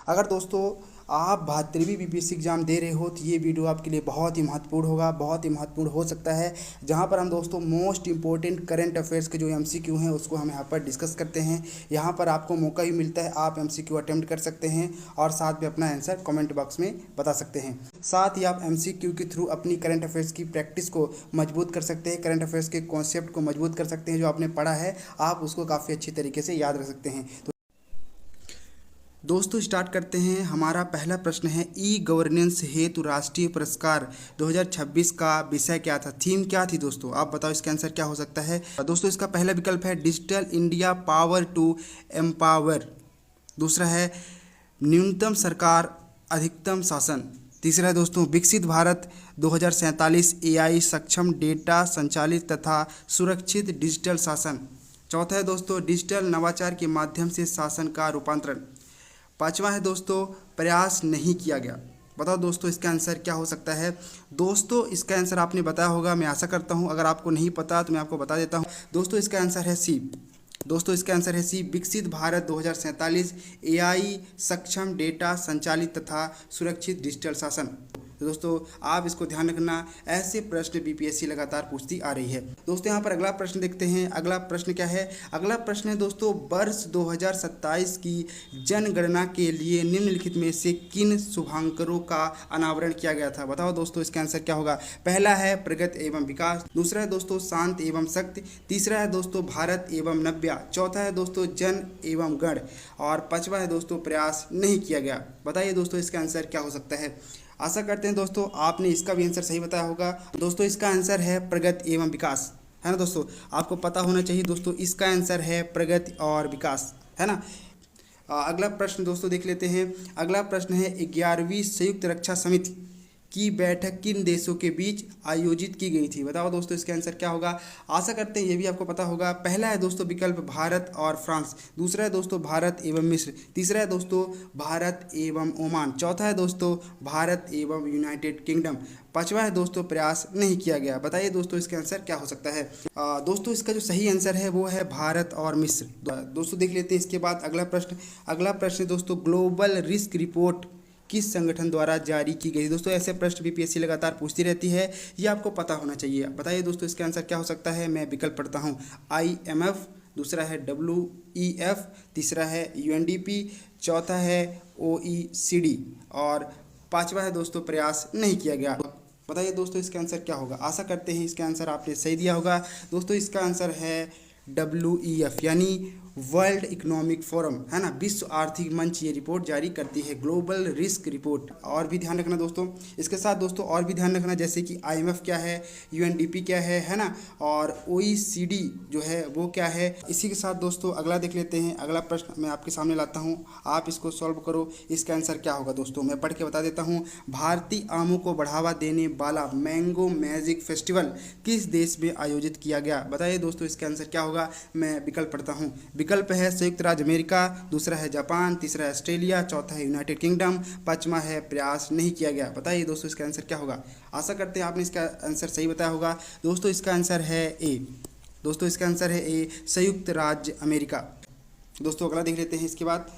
अगर दोस्तों आप 72वीं बीपीएससी एग्ज़ाम दे रहे हो तो ये वीडियो आपके लिए बहुत ही महत्वपूर्ण होगा, बहुत ही महत्वपूर्ण हो सकता है। जहाँ पर हम दोस्तों मोस्ट इंपॉर्टेंट करंट अफेयर्स के जो एमसीक्यू हैं उसको हम यहाँ पर डिस्कस करते हैं। यहाँ पर आपको मौका भी मिलता है, आप एमसीक्यू अटेम्प्ट कर सकते हैं और साथ में अपना आंसर कमेंट बॉक्स में बता सकते हैं। साथ ही आप एमसीक्यू के थ्रू अपनी करंट अफेयर्स की प्रैक्टिस को मजबूत कर सकते हैं, करंट अफेयर्स के कॉन्सेप्ट को मजबूत कर सकते हैं। जो आपने पढ़ा है आप उसको काफ़ी अच्छी तरीके से याद रख सकते हैं। दोस्तों स्टार्ट करते हैं। हमारा पहला प्रश्न है, ई गवर्नेंस हेतु राष्ट्रीय पुरस्कार 2026 का विषय क्या था, थीम क्या थी दोस्तों? आप बताओ इसका आंसर क्या हो सकता है। दोस्तों इसका पहला विकल्प है digital India power to empower. दूसरा है न्यूनतम सरकार अधिकतम शासन। तीसरा है दोस्तों विकसित भारत 2047 एआई सक्षम डेटा संचालित तथा सुरक्षित डिजिटल शासन। चौथा है दोस्तों डिजिटल नवाचार के माध्यम से शासन का रूपांतरण। पांचवा है दोस्तों प्रयास नहीं किया गया। बताओ दोस्तों इसका आंसर क्या हो सकता है। दोस्तों इसका आंसर आपने बताया होगा, मैं आशा करता हूं। अगर आपको नहीं पता तो मैं आपको बता देता हूं। दोस्तों इसका आंसर है सी। दोस्तों इसका आंसर है सी, विकसित भारत 2047 एआई सक्षम डेटा संचालित तथा सुरक्षित डिजिटल शासन। तो दोस्तों आप इसको ध्यान रखना, ऐसे प्रश्न बीपीएससी लगातार पूछती आ रही है। दोस्तों यहाँ पर अगला प्रश्न देखते हैं। अगला प्रश्न क्या है। अगला प्रश्न है दोस्तों वर्ष 2027 की जनगणना के लिए निम्नलिखित में से किन शुभांकरों का अनावरण किया गया था। बताओ दोस्तों इसका आंसर क्या होगा। पहला है प्रगति एवं विकास। दूसरा है दोस्तों शांत एवं शक्ति। तीसरा है दोस्तों भारत एवं नव्या। चौथा है दोस्तों जन एवं गण। और पांचवा है दोस्तों प्रयास नहीं किया गया। बताइए दोस्तों इसका आंसर क्या हो सकता है। आशा करते हैं दोस्तों आपने इसका भी आंसर सही बताया होगा। दोस्तों इसका आंसर है प्रगति एवं विकास, है ना दोस्तों। आपको पता होना चाहिए दोस्तों, इसका आंसर है प्रगति और विकास, है ना। अगला प्रश्न दोस्तों देख लेते हैं। अगला प्रश्न है 11वीं संयुक्त रक्षा समिति की बैठक किन देशों के बीच आयोजित की गई थी। बताओ दोस्तों इसका आंसर क्या होगा। आशा करते हैं ये भी आपको पता होगा। पहला है दोस्तों विकल्प भारत और फ्रांस। दूसरा है दोस्तों भारत एवं मिस्र। तीसरा है दोस्तों भारत एवं ओमान। चौथा है दोस्तों भारत एवं यूनाइटेड किंगडम। पांचवा है दोस्तों प्रयास नहीं किया गया। बताइए दोस्तों इसका आंसर क्या हो सकता है। दोस्तों इसका जो सही आंसर है वो है भारत और मिस्र। दोस्तों देख लेते हैं इसके बाद अगला प्रश्न। अगला प्रश्न दोस्तों ग्लोबल रिस्क रिपोर्ट किस संगठन द्वारा जारी की गई। दोस्तों ऐसे प्रश्न बीपीएससी लगातार पूछती रहती है, ये आपको पता होना चाहिए। बताइए दोस्तों इसका आंसर क्या हो सकता है। मैं विकल्प पढ़ता हूँ, IMF। दूसरा है WEF। तीसरा है UNDP। चौथा है OECD और पांचवा है दोस्तों प्रयास नहीं किया गया। बताइए दोस्तों इसका आंसर क्या होगा। आशा करते हैं इसका आंसर आपने सही दिया होगा। दोस्तों इसका आंसर है WEF यानी वर्ल्ड इकोनॉमिक फोरम, है ना। विश्व आर्थिक मंच ये रिपोर्ट जारी करती है, ग्लोबल रिस्क रिपोर्ट। और भी ध्यान रखना दोस्तों, इसके साथ दोस्तों और भी ध्यान रखना, जैसे कि IMF क्या है, UNDP क्या है ना, और OECD जो है वो क्या है। इसी के साथ दोस्तों अगला देख लेते हैं। अगला प्रश्न मैं आपके सामने लाता हूँ, आप इसको सॉल्व करो। इसका आंसर क्या होगा दोस्तों, मैं पढ़ के बता देता हूँ। भारतीय आमों को बढ़ावा देने वाला मैंगो मैजिक फेस्टिवल किस देश में आयोजित किया गया। बताइए दोस्तों इसका आंसर क्या होगा। मैं विकल्प पढ़ता हूँ। विकल्प है संयुक्त राज्य अमेरिका। दूसरा है जापान। तीसरा है ऑस्ट्रेलिया। चौथा है यूनाइटेड किंगडम। पांचवा है प्रयास नहीं किया गया। बताइए दोस्तों इसका आंसर क्या होगा। आशा करते हैं आपने इसका आंसर सही बताया होगा। दोस्तों इसका आंसर है ए। दोस्तों इसका आंसर है ए, संयुक्त राज्य अमेरिका। दोस्तों अगला देख लेते हैं इसके बाद।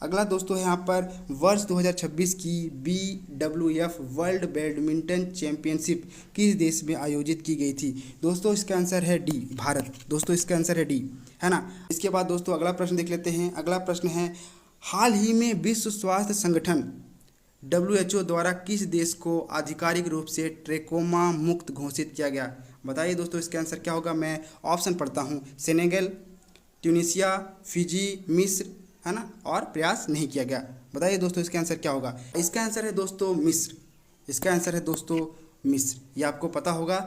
अगला दोस्तों है यहाँ पर वर्ष 2026 की BWF वर्ल्ड बैडमिंटन चैंपियनशिप किस देश में आयोजित की गई थी। दोस्तों इसका आंसर है डी, भारत। दोस्तों इसका आंसर है डी, है ना। इसके बाद दोस्तों अगला प्रश्न देख लेते हैं। अगला प्रश्न है हाल ही में विश्व स्वास्थ्य संगठन WHO द्वारा किस देश को आधिकारिक रूप से ट्रेकोमा मुक्त घोषित किया गया। बताइए दोस्तों इसका आंसर क्या होगा। मैं ऑप्शन पढ़ता हूँ, सेनेगल, ट्यूनीशिया, फिजी, मिस्र, है ना, और प्रयास नहीं किया गया। बताइए दोस्तों इसका आंसर क्या होगा। इसका आंसर है दोस्तों मिस्र। इसका आंसर है दोस्तों मिस्र, ये आपको पता होगा।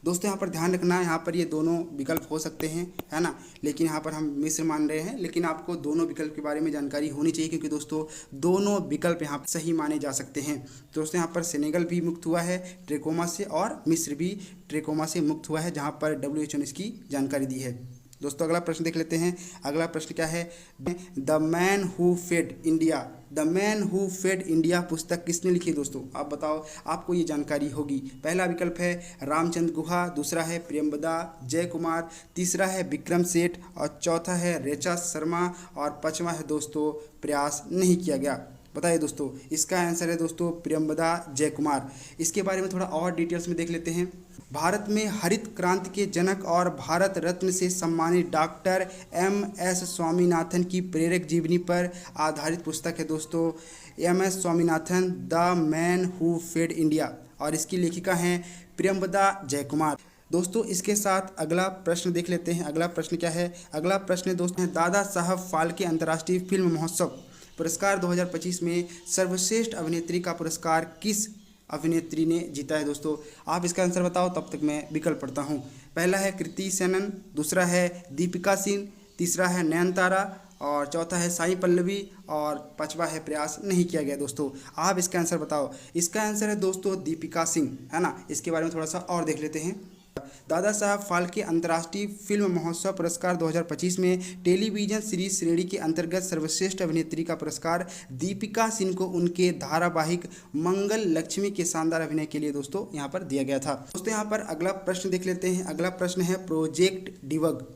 दोस्तों यहाँ पर ध्यान रखना, यहाँ पर ये दोनों विकल्प हो सकते हैं, है ना, लेकिन यहाँ पर हम मिस्र मान रहे हैं। लेकिन आपको दोनों विकल्प के बारे में जानकारी होनी चाहिए, क्योंकि दोस्तों दोनों विकल्प यहाँ पर सही माने जा सकते हैं। दोस्तों यहाँ पर सेनेगल भी मुक्त हुआ है ट्रेकोमा से, और मिस्र भी ट्रेकोमा से मुक्त हुआ है, जहाँ पर WHO ने इसकी जानकारी दी है। दोस्तों अगला प्रश्न देख लेते हैं। अगला प्रश्न क्या है। The man who fed India, the man who fed India पुस्तक किसने लिखी। दोस्तों आप बताओ, आपको ये जानकारी होगी। पहला विकल्प है रामचंद्र गुहा। दूसरा है प्रियंबदा जयकुमार। तीसरा है विक्रम सेठ और चौथा है रेचा शर्मा और पांचवा है दोस्तों प्रयास नहीं किया गया। बताइए दोस्तों। इसका आंसर है दोस्तों प्रियंवदा जयकुमार। इसके बारे में थोड़ा और डिटेल्स में देख लेते हैं। भारत में हरित क्रांति के जनक और भारत रत्न से सम्मानित डॉक्टर MS स्वामीनाथन की प्रेरक जीवनी पर आधारित पुस्तक है दोस्तों MS Swaminathan the man who fed India, और इसकी लेखिका हैं प्रियंवदा जयकुमार। दोस्तों इसके साथ अगला प्रश्न देख लेते हैं। अगला प्रश्न क्या है? अगला प्रश्न दोस्तों है दादा साहब फाल्के अंतर्राष्ट्रीय फिल्म महोत्सव पुरस्कार 2025 में सर्वश्रेष्ठ अभिनेत्री का पुरस्कार किस अभिनेत्री ने जीता है? दोस्तों आप इसका आंसर बताओ, तब तक मैं विकल्प पढ़ता हूँ। पहला है कृति सेनन, दूसरा है दीपिका सिंह, तीसरा है नयनतारा, और चौथा है साई पल्लवी, और पांचवा है प्रयास नहीं किया गया। दोस्तों आप इसका आंसर बताओ। इसका आंसर है दोस्तों दीपिका सिंह, है ना। इसके बारे में थोड़ा सा और देख लेते हैं। दादा साहब फाल्के अंतर्राष्ट्रीय फिल्म महोत्सव पुरस्कार 2025 में टेलीविजन सीरीज श्रेणी के अंतर्गत सर्वश्रेष्ठ अभिनेत्री का पुरस्कार दीपिका सिंह को उनके धारावाहिक मंगल लक्ष्मी के शानदार अभिनय के लिए दोस्तों यहाँ पर दिया गया था। दोस्तों यहाँ पर अगला प्रश्न देख लेते हैं। अगला प्रश्न है प्रोजेक्ट डिबग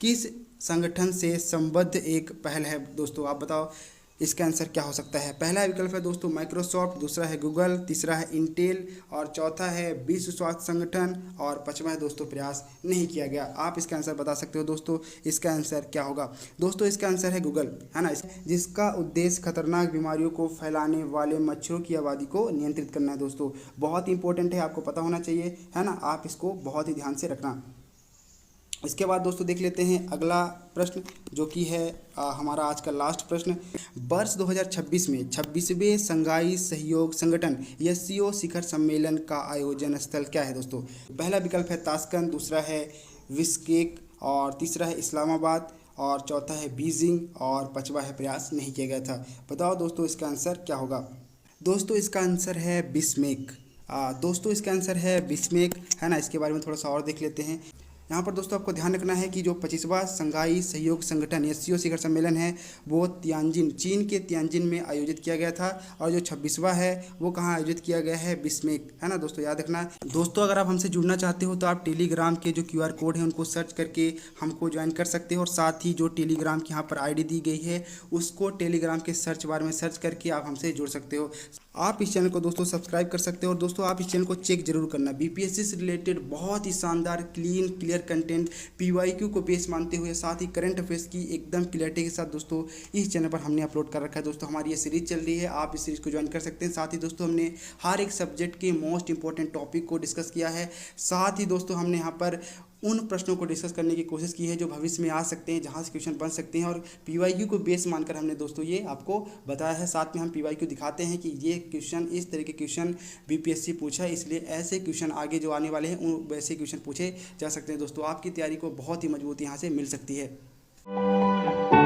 किस संगठन से संबद्ध एक पहल है? दोस्तों आप बताओ इसका आंसर क्या हो सकता है। पहला विकल्प है दोस्तों माइक्रोसॉफ्ट, दूसरा है गूगल, तीसरा है इंटेल, और चौथा है विश्व स्वास्थ्य संगठन, और पांचवा है दोस्तों प्रयास नहीं किया गया। आप इसका आंसर बता सकते हो दोस्तों। इसका आंसर क्या होगा? दोस्तों इसका आंसर है गूगल, है ना, जिसका उद्देश्य खतरनाक बीमारियों को फैलाने वाले मच्छरों की आबादी को नियंत्रित करना है। दोस्तों बहुत इंपॉर्टेंट है, आपको पता होना चाहिए, है ना। आप इसको बहुत ही ध्यान से रखना। इसके बाद दोस्तों देख लेते हैं अगला प्रश्न, जो कि है हमारा आज का लास्ट प्रश्न। वर्ष 2026 में 26वें संघाई सहयोग संगठन SCO शिखर सम्मेलन का आयोजन स्थल क्या है? दोस्तों पहला विकल्प है ताशकंद, दूसरा है बिश्केक, और तीसरा है इस्लामाबाद, और चौथा है बीजिंग, और पांचवा है प्रयास नहीं किया गया था। बताओ दोस्तों इसका आंसर क्या होगा? दोस्तों इसका आंसर है बिश्केक। दोस्तों इसका आंसर है बिश्केक, है ना। इसके बारे में थोड़ा सा और देख लेते हैं। यहाँ पर दोस्तों आपको ध्यान रखना है कि जो 25वां संघाई सहयोग संगठन SCO शिखर सम्मेलन है वो तियानजिन, चीन के तियानजिन में आयोजित किया गया था, और जो 26वां है वो कहाँ आयोजित किया गया है? बिश्केक, है ना। दोस्तों याद रखना। दोस्तों अगर आप हमसे जुड़ना चाहते हो तो आप टेलीग्राम के जो QR कोड है उनको सर्च करके हमको ज्वाइन कर सकते हो, और साथ ही जो टेलीग्राम की यहाँ पर ID दी गई है उसको टेलीग्राम के सर्च बार में सर्च करके आप हमसे जुड़ सकते हो। आप इस चैनल को दोस्तों सब्सक्राइब कर सकते हो, और दोस्तों आप इस चैनल को चेक जरूर करना। BPSC से रिलेटेड बहुत ही शानदार क्लीन क्लियर कंटेंट PYQ को बेस मानते हुए, साथ ही करंट अफेयर्स की एकदम क्लियरिटी के साथ दोस्तों इस चैनल पर हमने अपलोड कर रखा है। दोस्तों हमारी ये सीरीज चल रही है, आप इस सीरीज को ज्वाइन कर सकते हैं। साथ ही दोस्तों हमने हर एक सब्जेक्ट के मोस्ट इंपॉर्टेंट टॉपिक को डिस्कस किया है। साथ ही दोस्तों हमने यहाँ पर उन प्रश्नों को डिस्कस करने की कोशिश की है जो भविष्य में आ सकते हैं, जहाँ से क्वेश्चन बन सकते हैं, और PYQ को बेस मानकर हमने दोस्तों ये आपको बताया है। साथ में हम PYQ दिखाते हैं कि ये क्वेश्चन, इस तरह के क्वेश्चन BPSC पूछा है, इसलिए ऐसे क्वेश्चन आगे जो आने वाले हैं उन वैसे क्वेश्चन पूछे जा सकते हैं। दोस्तों आपकी तैयारी को बहुत ही मजबूती यहाँ से मिल सकती है।